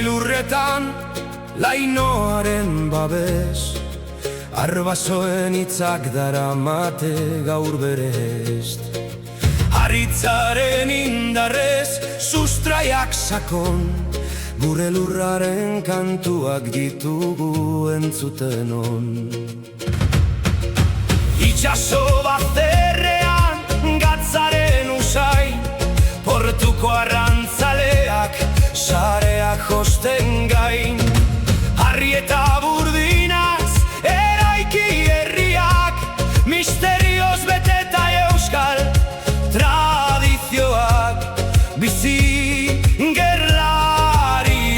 Lurretan lainoaren babes, arbasoen hitzak daramate gaur berest. Haritzaren indarrez sustraiak sakon, gure lurraren kantuak ditugu entzuten on. Itxaso bazterrean gatzaren usain, portuko arrantzaleak sareak josten gain. Harri eta burdinaz eraiki herriak, misterioz beteta euskal tradizioak, bizi gerlariak.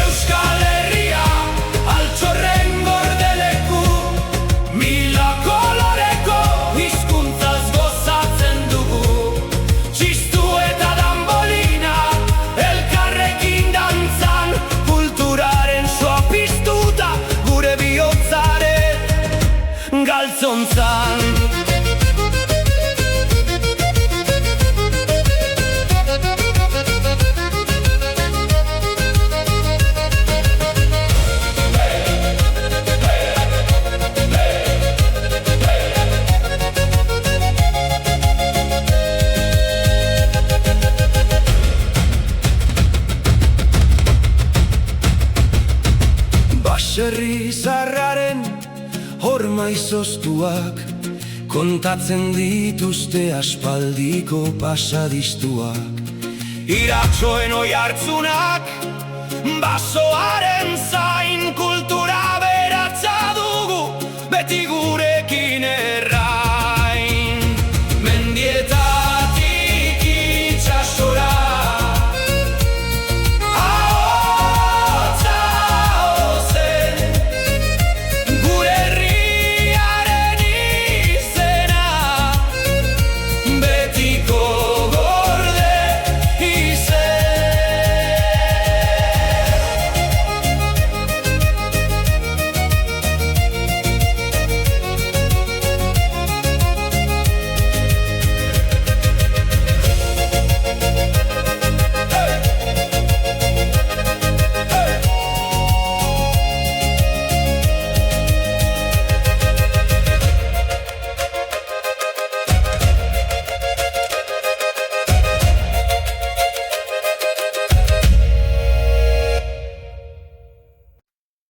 Euskal Herria altxorren gordeleku, mila koloreko hizkuntzaz gozatzen dugu. Txistu eta danbolina elkarrekin dantzan, kulturaren soa piztuta gure bihotzaren galtzontzan. Baserri zarraren horma izoztuak, kontatzen dituzte aspaldiko pasadistuak. Iratxoen oi hartzunak, basoaren zain kultu